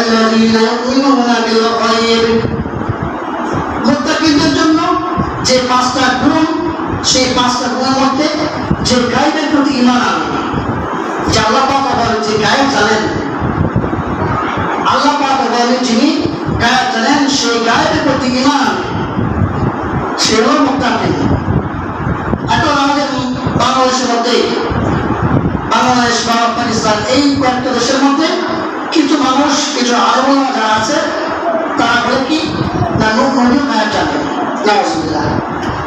আল্লাযীনা ইউমিনুনা বিল গায়ব, মুত্তাকিনদের জন্য যে পাঁচটা গুণ, সেই পাঁচটা গুণের মধ্যে যে গায়বের প্রতি ঈমান আনবে। যে আল্লাহ পাক বলেন যে গায়ব জানেন, আল্লাহ পাক বলেন যিনি গায়ব জানেন, সেই গায়বের প্রতি ঈমান আনবে, সে হলো মুত্তাকিন। এখন আমাদের বাংলাদেশের মধ্যে, বাংলাদেশ বা আফগানিস্তান এই কয়েকটা দেশের মধ্যে কিছু মানুষ, কিছু আলেম যারা আছে, তারা বলে কি না নবীও গায়ব জানেন। নাউজুবিল্লাহ,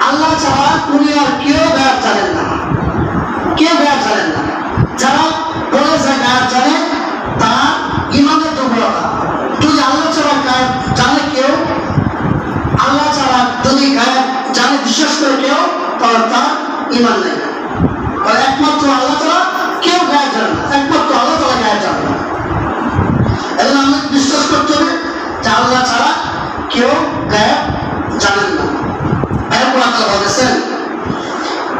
আল্লাহ ছাড়া দুনিয়ার কেউ গায়ব জানেন না, কেউ গায়ব জানেন না। যারা বলে যে গায়ব জানে, তারা ঈমানের দুর্বলতা। যদি আল্লাহ ছাড়া গায়ব জানে কেউ, আল্লাহ ছাড়া যদি গায়ব জানে বিশ্বাস করে কেউ, তাহলে তার ঈমান নেই। একমাত্র আল্লাহ ছাড়া কেউ গায়ব জানে না, একমাত্র আল্লাহ ছাড়া গায়ব জানে না। এবং আমাদের বিশ্বাস করতে হবে যে আল্লাহ ছাড়া কেউ গায়ব জানেন না। এরপর আল্লাহ বলেছেন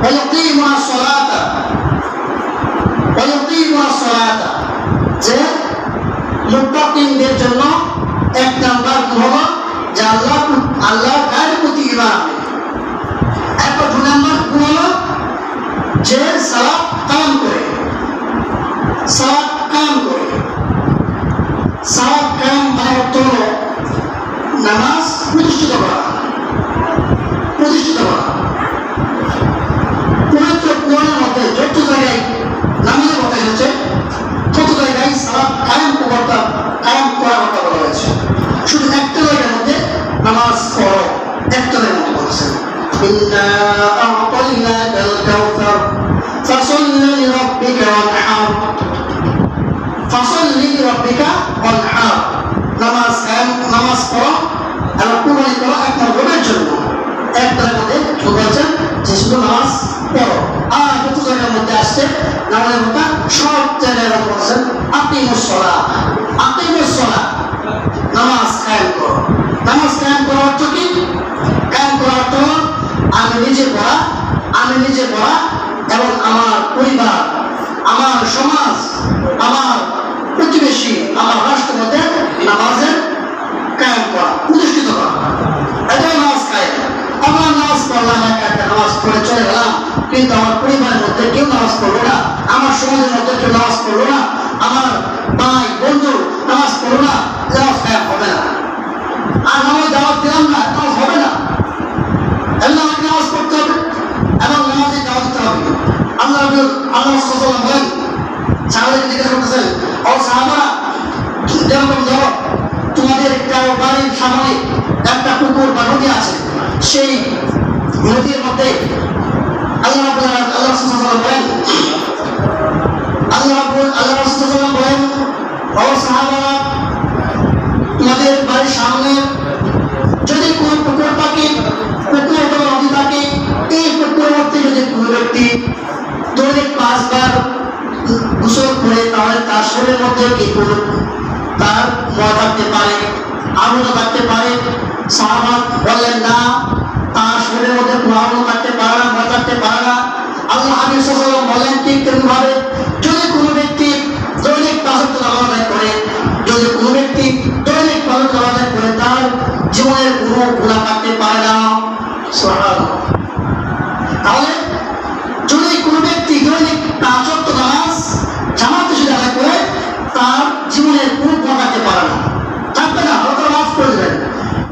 ওয়ায়ুকিমুনা সলাতা, ওয়ায়ুকিমুনা সলাতা, যে মুত্তাকিনদের জন্য এক নাম্বার হলো যে আল্লাহ গায়বের প্রতি ঈমান আনবে। এরপর দুই নাম্বার হলো যে সালাত কায়েম করে, সালাত কায়েম করে। সালাত কায়েম মানে অর্থ হলো নামাজ প্রতিষ্ঠিত করা, প্রতিষ্ঠিত করা। পবিত্র কোরআনের মধ্যে যত জায়গায় নামাজের কথা হয়েছে, তত জায়গায় সালাত কায়েম করার কথা বলা হয়েছে। শুধু একটা জায়গার মধ্যে নামাজ পড়ো, একটা জায়গার মধ্যে বলেছেন ইন্না আ'তাইনাকাল কাউসার ফাসাল্লি লিরাব্বিকা ওয়ানহার, ফাসাল্লি লিরাব্বিকা ওয়ানহার। নামাজ পড়ো এবং কুরবানি করো একমাত্র রবের জন্য। একটার মধ্যে বলছেন যে শুধু নামাজ পড়ো। আর যত জায়গার মধ্যে আসছে নামাজের কথা, সব জায়গায় বলছেন আকিমুস সালাহ, আকিমুস সালাহ, নামাজ কায়েম করো। নামাজ কায়েম করার অর্থ কি? কায়েম করার অর্থ আমি নিজে পড়া এবং আমার পরিবার, আমার সমাজ, আমার প্রতিবেশী, আমার রাষ্ট্রের মধ্যে নামাজের কায়েম করা, প্রতিষ্ঠিত করা, এটাই নামাজ কায়েম। আমরা নামাজ পড়লাম, একটা নামাজ পড়ে চলে গেলাম, কিন্তু আমার পরিবারের মধ্যে কেউ নামাজ পড়লো না, আমার সমাজের মধ্যে কেউ নামাজ পড়লো না, আমার ভাই বন্ধু নামাজ পড়লো না, নামাজ কায়েম হবে না। আর নামাজ দাওয়াত দিলাম না, নামাজ হবে না। আমাকে নামাজ পড়তে হবে এবং নামাজে দাওয়াত দিতে হবে। আল্লাহ বলেন, সাহাবাদেরকে জিজ্ঞাসা করতেছেন, ও সাহাবারা, যেরকম ধরো তোমাদের একটা বাড়ির সামনে একটা পুকুর বা নদী আছে, সেই নদীর মধ্যে আল্লাহ বলেন, ও সাহাবারা, তোমাদের বাড়ির সামনে যদি কোনো পুকুর থাকে, পুকুর অথবা নদী থাকে, এই পুকুরের মধ্যে যদি কোনো ব্যক্তি দৈনিক 5 বার গোসল করে, তাহলে তার শরীরের মধ্যে কি কোনো তার ময়লা থাকতে পারে, আবরণ থাকতে পারে? সাহাবা বললেন না, তার শরীরের মধ্যে কোনো আবরণ থাকতে পারে না, ময়লা থাকতে পারে না। আল্লাহ হাবিব সাল্লাল্লাহু আলাইহি ওয়াসাল্লাম বললেন ঠিক তেমনি ভাবে